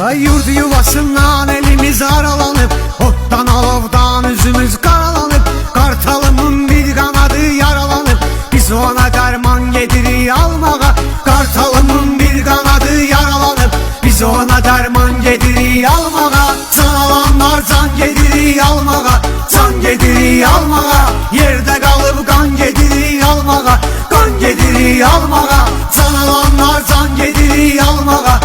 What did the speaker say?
Ay yurdu yuvasından elimiz aralanıp, ottan alovdan üzümüz karalanıp, kartalımın bir kanadı yaralanıp, biz ona derman getirir almağa. Kartalımın bir kanadı yaralanıp, biz ona derman getirir almağa. Sanalanlar can getirir almağa, can getirir almağa. Yerde kalıp kan getirir almağa, kan getirir almağa. Sanalanlar can getirir almağa,